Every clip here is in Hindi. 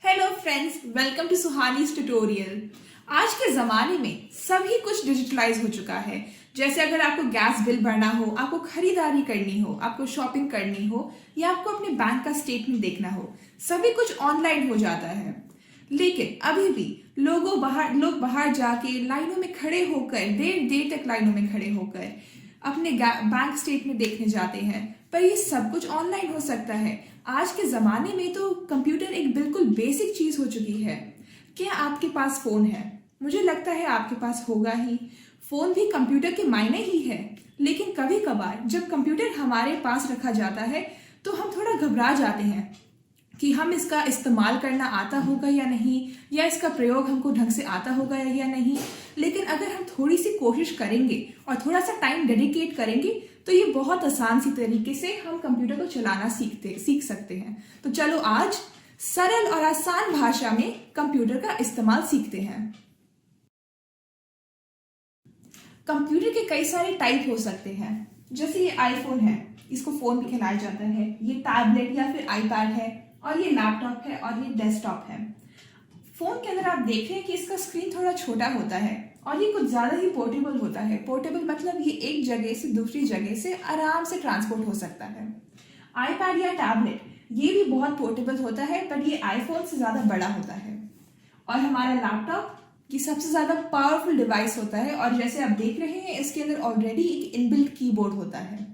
Hello friends, welcome to Suhani's tutorial. आज के ज़माने में सभी कुछ डिजिटलाइज हो चुका है। जैसे अगर आपको गैस बिल भरना हो, आपको खरीदारी करनी हो, आपको शॉपिंग करनी हो या आपको अपने बैंक का स्टेटमेंट देखना हो, सभी कुछ ऑनलाइन हो जाता है। लेकिन अभी भी लोग बाहर जाके लाइनों में खड़े होकर देर देर तक लाइनों में खड़े होकर अपने बैंक स्टेटमेंट देखने जाते हैं। पर ये सब कुछ ऑनलाइन हो सकता है। आज के ज़माने में तो कंप्यूटर एक बिल्कुल बेसिक चीज़ हो चुकी है। क्या आपके पास फ़ोन है? मुझे लगता है आपके पास होगा ही। फ़ोन भी कंप्यूटर के मायने ही है। लेकिन कभी कभार जब कंप्यूटर हमारे पास रखा जाता है तो हम थोड़ा घबरा जाते हैं कि हम इसका इस्तेमाल करना आता होगा या नहीं, या इसका प्रयोग हमको ढंग से आता होगा या नहीं। लेकिन अगर हम थोड़ी सी कोशिश करेंगे और थोड़ा सा टाइम डेडिकेट करेंगे तो ये बहुत आसान सी तरीके से हम कंप्यूटर को चलाना सीख सकते हैं। तो चलो आज सरल और आसान भाषा में कंप्यूटर का इस्तेमाल सीखते हैं। कंप्यूटर के कई सारे टाइप हो सकते हैं। जैसे ये आईफोन है, इसको फोन भी कहलाया जाता है। ये टैबलेट या फिर आईपैड है, और ये लैपटॉप है, और ये डेस्कटॉप है। फोन के अंदर आप देख रहे हैं कि इसका स्क्रीन थोड़ा छोटा होता है और ये कुछ ज्यादा ही पोर्टेबल होता है। पोर्टेबल मतलब ये एक जगह से दूसरी जगह से आराम से ट्रांसपोर्ट हो सकता है। आईपैड या टैबलेट ये भी बहुत पोर्टेबल होता है, पर ये आईफोन से ज्यादा बड़ा होता है। और हमारा लैपटॉप ये सबसे ज्यादा पावरफुल डिवाइस होता है, और जैसे आप देख रहे हैं इसके अंदर ऑलरेडी एक इनबिल्ट कीबोर्ड होता है।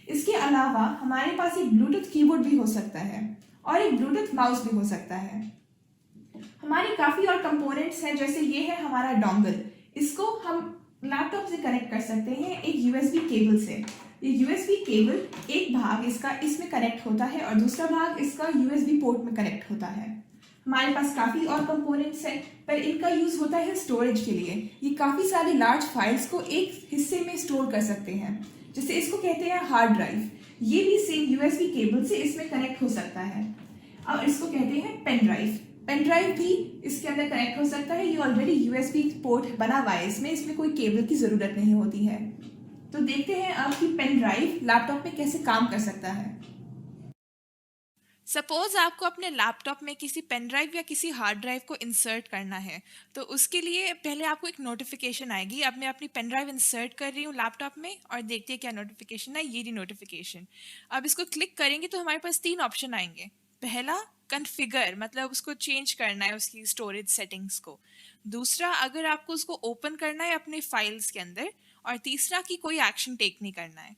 इसके अलावा हमारे पास एक ब्लूटूथ कीबोर्ड भी हो सकता है और एक ब्लूटूथ माउस भी हो सकता है। हमारे काफी और कंपोनेंट्स हैं। जैसे ये है हमारा डोंगल, इसको हम लैपटॉप से कनेक्ट कर सकते हैं एक यूएसबी केबल से। ये यूएसबी केबल एक भाग इसका इसमें कनेक्ट होता है और दूसरा भाग इसका यूएसबी पोर्ट में कनेक्ट होता है। हमारे पास काफी और कंपोनेंट्स हैं, पर इनका यूज होता है स्टोरेज के लिए। ये काफी सारी लार्ज फाइल्स को एक हिस्से में स्टोर कर सकते हैं। जैसे इसको कहते हैं हार्ड ड्राइव। ये भी सेम यूएसबी केबल से इसमें कनेक्ट हो सकता है। और इसको कहते हैं पेन ड्राइव। पेन ड्राइव भी इसके अंदर कनेक्ट हो सकता है। ये ऑलरेडी यूएसबी पोर्ट बना हुआ है, इसमें कोई केबल की जरूरत नहीं होती है। तो देखते हैं आपकी पेन ड्राइव लैपटॉप में कैसे काम कर सकता है। सपोज आपको अपने लैपटॉप में किसी पेन ड्राइव या किसी हार्ड ड्राइव को इंसर्ट करना है, तो उसके लिए पहले आपको एक नोटिफिकेशन आएगी। अब मैं अपनी पेन ड्राइव इंसर्ट कर रही हूँ लैपटॉप में और देखते हैं क्या नोटिफिकेशन है। ये रही नोटिफिकेशन। अब इसको क्लिक करेंगे तो हमारे पास 3 ऑप्शन आएंगे। पहला, कन्फिगर, मतलब उसको चेंज करना है उसकी स्टोरेज सेटिंग्स को। दूसरा, अगर आपको उसको ओपन करना है अपने फाइल्स के अंदर। और तीसरा, कि कोई एक्शन टेक नहीं करना है।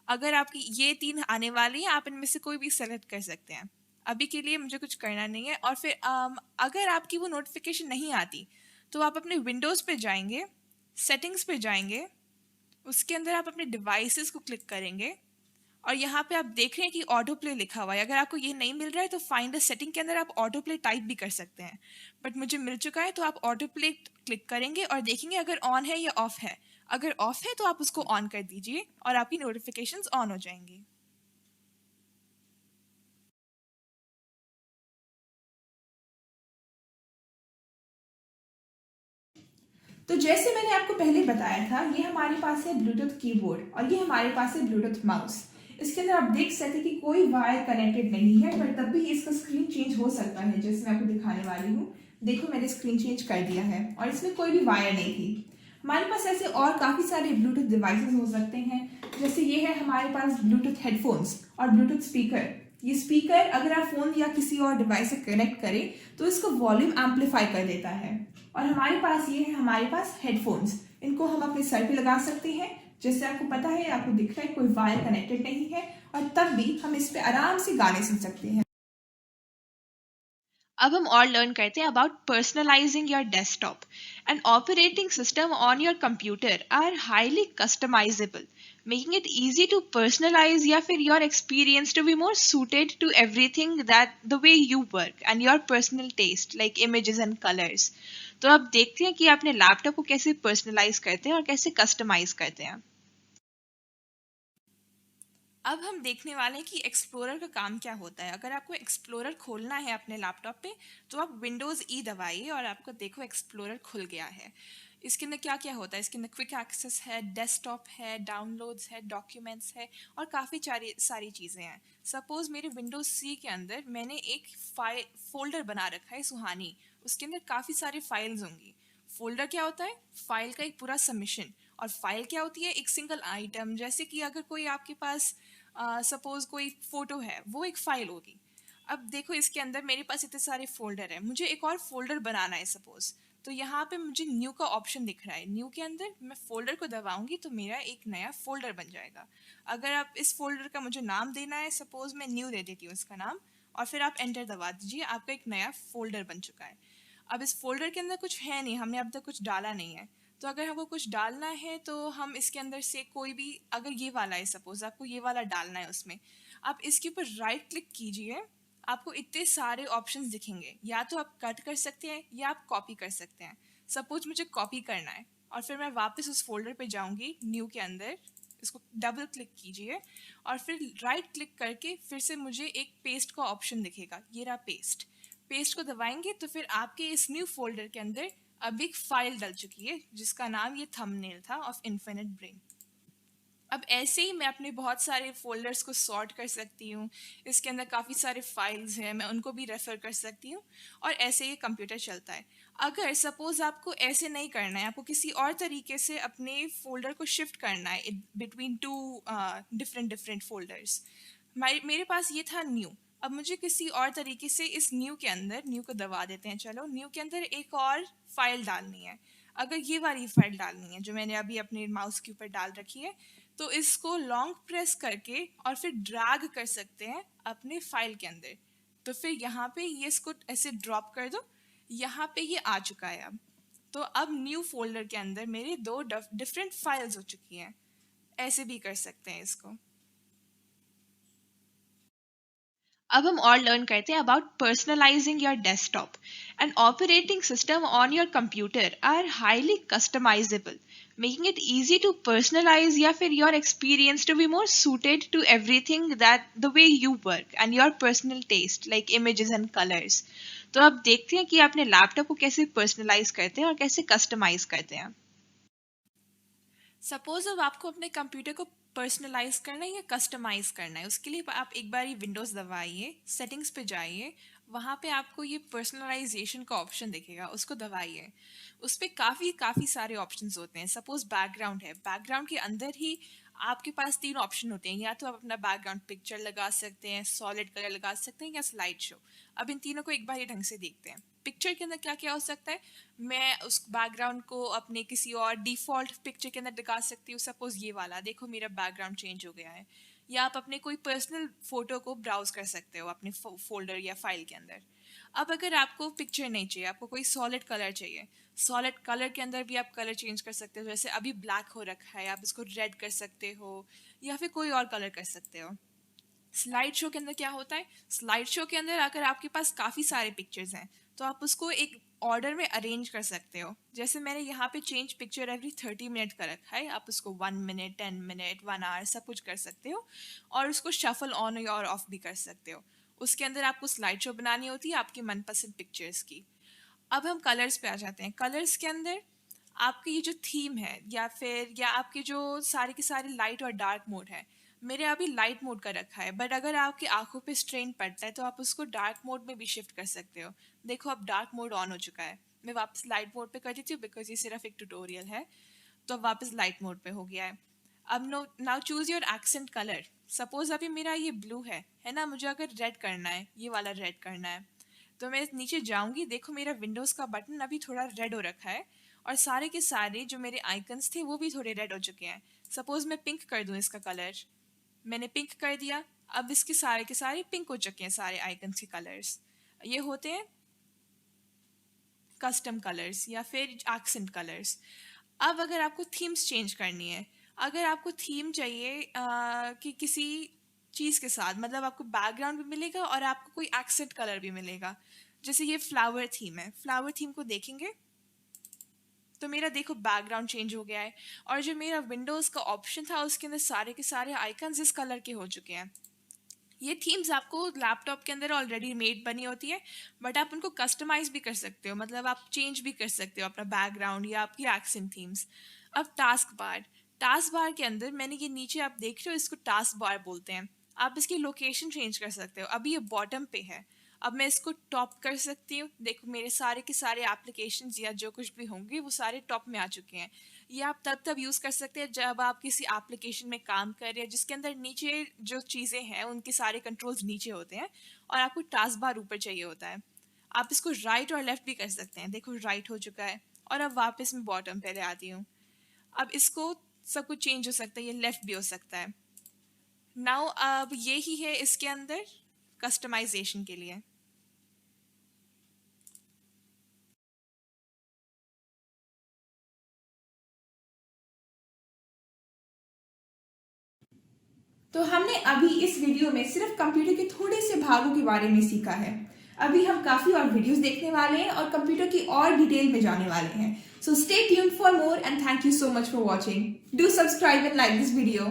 अगर आपकी ये 3 आने वाली हैं, आप इनमें से कोई भी सेलेक्ट कर सकते हैं। अभी के लिए मुझे कुछ करना नहीं है। और फिर अगर आपकी वो नोटिफिकेशन नहीं आती तो आप अपने विंडोज़ पे जाएंगे, सेटिंग्स पे जाएंगे, उसके अंदर आप अपने डिवाइसेस को क्लिक करेंगे और यहाँ पे आप देख रहे हैं कि ऑटो प्ले लिखा हुआ है। अगर आपको ये नहीं मिल रहा है तो फाइंड अ सेटिंग के अंदर आप ऑटो प्ले टाइप भी कर सकते हैं, बट मुझे मिल चुका है तो आप ऑटो प्ले क्लिक करेंगे और देखेंगे अगर ऑन है या ऑफ है। अगर ऑफ है तो आप उसको ऑन कर दीजिए और आपकी नोटिफिकेशंस ऑन हो जाएंगी। तो जैसे मैंने आपको पहले बताया था, ये हमारे पास है ब्लूटूथ कीबोर्ड और ये हमारे पास है ब्लूटूथ माउस। इसके अंदर आप देख सकते हैं कि कोई वायर कनेक्टेड नहीं है, पर तब भी इसका स्क्रीन चेंज हो सकता है। जैसे मैं आपको दिखाने वाली हूँ, देखो मैंने स्क्रीन चेंज कर दिया है और इसमें कोई भी वायर नहीं थी। हमारे पास ऐसे और काफी सारे ब्लूटूथ डिवाइसेस हो सकते हैं। जैसे ये है हमारे पास ब्लूटूथ हेडफोन्स और ब्लूटूथ स्पीकर। ये स्पीकर अगर आप फोन या किसी और डिवाइस से कनेक्ट करें तो इसको वॉल्यूम एम्पलीफाई कर देता है। और हमारे पास ये है हमारे पास हेडफोन्स। इनको हम अपने सर पे लगा सकते हैं। जैसे आपको पता है, आपको दिख रहा है कोई वायर कनेक्टेड नहीं है, और तब भी हम इस पे आराम से गाने सुन सकते हैं। अब हम और लर्न करते हैं about personalising your desktop. And operating system on your computer are highly customisable, making it easy to personalize या फिर your experience to be more suited to everything that the way you work and your personal taste like images and colors। तो अब देखते हैं कि अपने लैपटॉप को कैसे पर्सनलाइज करते हैं और कैसे कस्टमाइज करते हैं। अब हम देखने वाले हैं कि एक्सप्लोरर का काम क्या होता है। अगर आपको एक्सप्लोरर खोलना है अपने लैपटॉप पे तो आप विंडोज़ ई दबाइए और आपको देखो एक्सप्लोरर खुल गया है। इसके अंदर क्या क्या होता है? इसके अंदर क्विक एक्सेस है, डेस्कटॉप है, डाउनलोड्स है, डॉक्यूमेंट्स है और काफ़ी सारी चीज़ें हैं। सपोज़ मेरे विंडोज़ सी के अंदर मैंने एक फ़ोल्डर बना रखा है सुहानी, उसके अंदर काफ़ी सारी फाइल्स होंगी। फ़ोल्डर क्या होता है? फाइल का एक पूरा सबमिशन। और फाइल क्या होती है? एक सिंगल आइटम। जैसे कि अगर कोई आपके पास सपोज़ कोई फ़ोटो है, वो एक फ़ाइल होगी। अब देखो इसके अंदर मेरे पास इतने सारे फ़ोल्डर हैं, मुझे एक और फ़ोल्डर बनाना है सपोज़। तो यहाँ पे मुझे न्यू का ऑप्शन दिख रहा है। न्यू के अंदर मैं फ़ोल्डर को दबाऊँगी तो मेरा एक नया फ़ोल्डर बन जाएगा। अगर आप इस फ़ोल्डर का मुझे नाम देना है, सपोज़ मैं न्यू दे देती हूँ इसका नाम, और फिर आप एंटर दबा दीजिए, आपका एक नया फ़ोल्डर बन चुका है। अब इस फ़ोल्डर के अंदर कुछ है नहीं, हमने अब तक कुछ डाला नहीं है। तो अगर हमको कुछ डालना है तो हम इसके अंदर से कोई भी, अगर ये वाला है सपोज़ आपको ये वाला डालना है उसमें, आप इसके ऊपर राइट क्लिक कीजिए, आपको इतने सारे ऑप्शंस दिखेंगे। या तो आप कट कर सकते हैं या आप कॉपी कर सकते हैं। सपोज मुझे कॉपी करना है और फिर मैं वापस उस फोल्डर पे जाऊंगी न्यू के अंदर, इसको डबल क्लिक कीजिए और फिर राइट क्लिक करके फिर से मुझे एक पेस्ट का ऑप्शन दिखेगा, ये रहा पेस्ट। पेस्ट को दबाएंगे तो फिर आपके इस न्यू फोल्डर के अंदर अब एक फाइल डल चुकी है जिसका नाम ये थंबनेल था ऑफ इन्फिनिट ब्रेन। अब ऐसे ही मैं अपने बहुत सारे फ़ोल्डर्स को सॉर्ट कर सकती हूँ। इसके अंदर काफ़ी सारे फाइल्स हैं, मैं उनको भी रेफ़र कर सकती हूँ और ऐसे ही कंप्यूटर चलता है। अगर सपोज़ आपको ऐसे नहीं करना है, आपको किसी और तरीके से अपने फ़ोल्डर को शिफ्ट करना है between two different different folders. मेरे पास ये था न्यू। अब मुझे किसी और तरीके से इस न्यू के अंदर, न्यू को दबा देते हैं चलो, न्यू के अंदर एक और फाइल डालनी है। अगर ये वाली फाइल डालनी है जो मैंने अभी अपने माउस के ऊपर डाल रखी है, तो इसको लॉन्ग प्रेस करके और फिर ड्रैग कर सकते हैं अपने फाइल के अंदर। तो फिर यहाँ पे ये इसको ऐसे ड्रॉप कर दो, यहाँ पे ये आ चुका है अब। तो अब न्यू फोल्डर के अंदर मेरे दो डिफरेंट फाइल्स हो चुकी हैं। ऐसे भी कर सकते हैं इसको। अब हम और लर्न करते हैं about personalising your desktop. An operating system on your computer are highly customisable, making it easy to personalize या फिर your experience to be more suited to everything that the way you work and your personal taste like images and colors. तो अब देखते हैं कि अपने लैपटॉप को कैसे पर्सनलाइज करते हैं और कैसे कस्टमाइज करते हैं। सपोज अब आपको अपने कंप्यूटर को पर्सनलाइज करना है या कस्टमाइज करना है, उसके लिए आप एक बार विंडोज़ दबाइए, सेटिंग्स पे जाइए, वहाँ पे आपको ये पर्सनलाइजेशन का ऑप्शन दिखेगा, उसको दबाइए। उस पर काफ़ी काफ़ी सारे ऑप्शंस होते हैं। सपोज बैकग्राउंड है, बैकग्राउंड के अंदर ही आपके पास तीन ऑप्शन होते हैं, या तो आप अपना बैकग्राउंड पिक्चर लगा सकते हैं, सॉलिड कलर लगा सकते हैं या स्लाइड शो। अब इन तीनों को एक बार ही ढंग से देखते हैं। पिक्चर के अंदर क्या क्या हो सकता है? मैं उस बैकग्राउंड को अपने किसी और डिफ़ॉल्ट पिक्चर के अंदर दिखा सकती हूँ। सपोज़ ये वाला देखो, मेरा बैकग्राउंड चेंज हो गया है। या आप अपने कोई पर्सनल फ़ोटो को ब्राउज़ कर सकते हो अपने फ़ोल्डर या फाइल के अंदर। अब अगर आपको पिक्चर नहीं चाहिए, आपको कोई सॉलिड कलर चाहिए, सॉलिड कलर के अंदर भी आप कलर चेंज कर सकते हो। जैसे अभी ब्लैक हो रखा है, आप इसको रेड कर सकते हो या फिर कोई और कलर कर सकते हो। स्लाइड शो के अंदर क्या होता है? स्लाइड शो के अंदर अगर आपके पास काफ़ी सारे पिक्चर्स हैं तो आप उसको एक ऑर्डर में अरेंज कर सकते हो। जैसे मैंने यहाँ पे चेंज पिक्चर एवरी 30 मिनट का रखा है, आप उसको 1 मिनट, 10 मिनट, 1 आवर सब कुछ कर सकते हो और उसको शफल ऑन और ऑफ भी कर सकते हो। उसके अंदर आपको स्लाइड शो बनानी होती है आपकी मनपसंद पिक्चर्स की। अब हम कलर्स पे आ जाते हैं। कलर्स के अंदर आपकी ये जो थीम है या आपके जो सारे के सारे लाइट और डार्क मोड है, मेरे अभी लाइट मोड का रखा है, बट अगर आपकी आंखों पे स्ट्रेन पड़ता है तो आप उसको डार्क मोड में भी शिफ्ट कर सकते हो। देखो अब डार्क मोड ऑन हो चुका है। मैं वापस लाइट मोड पे कर देती हूँ बिकॉज ये सिर्फ एक ट्यूटोरियल है। तो अब वापस लाइट मोड पे हो गया है। अब no now choose your accent colour. Suppose अभी मेरा ये ब्लू है ना, मुझे अगर रेड करना है, ये वाला रेड करना है, तो मैं नीचे जाऊंगी, देखो मेरा विंडोज़ का बटन अभी थोड़ा रेड हो रखा है और सारे के सारे जो मेरे आइकन्स थे वो भी थोड़े रेड हो चुके हैं। सपोज मैं पिंक कर दूं इसका कलर, मैंने पिंक कर दिया। अब इसके सारे के सारे पिंक हो चुके हैं, सारे आइकन्स के कलर्स। ये होते हैं कस्टम कलर्स या फिर एक्सेंट कलर्स। अब अगर आपको थीम्स चेंज करनी है, अगर आपको थीम चाहिए कि किसी चीज़ के साथ, मतलब आपको बैकग्राउंड भी मिलेगा और आपको कोई एक्सेंट कलर भी मिलेगा। जैसे ये फ्लावर थीम है, फ्लावर थीम को देखेंगे तो मेरा देखो बैकग्राउंड चेंज हो गया है और जो मेरा विंडोज़ का ऑप्शन था उसके अंदर सारे के सारे आइकन्स इस कलर के हो चुके हैं। ये थीम्स आपको लैपटॉप के अंदर ऑलरेडी मेड बनी होती है, बट आप उनको कस्टमाइज भी कर सकते हो, मतलब आप चेंज भी कर सकते हो अपना बैकग्राउंड या आपकी एक्सेंट थीम्स। अब टास्क बार के अंदर मैंने ये नीचे आप देख रहे हो, इसको टास्क बार बोलते हैं। आप इसकी लोकेशन चेंज कर सकते हो। अभी ये बॉटम पे है, अब मैं इसको टॉप कर सकती हूँ। देखो मेरे सारे के सारे एप्लीकेशंस या जो कुछ भी होंगे वो सारे टॉप में आ चुके हैं। ये आप तब यूज़ कर सकते हैं जब आप किसी एप्लीकेशन में काम कर रहे हैं जिसके अंदर नीचे जो चीज़ें हैं उनके सारे कंट्रोल्स नीचे होते हैं और आपको टास्क बार ऊपर चाहिए होता है। आप इसको राइट और लेफ़्ट भी कर सकते हैं। देखो राइट हो चुका है और अब वापस मैं बॉटम पे ले आती हूँ। अब इसको सब कुछ चेंज हो सकता है, ये लेफ़्ट भी हो सकता है। नाउ अब ये ही है इसके अंदर कस्टमाइजेशन के लिए। तो हमने अभी इस वीडियो में सिर्फ कंप्यूटर के थोड़े से भागों के बारे में सीखा है। अभी हम काफी और वीडियोस देखने वाले हैं और कंप्यूटर की और डिटेल में जाने वाले हैं। So stay tuned for more and thank you so much for watching. Do subscribe and like this video.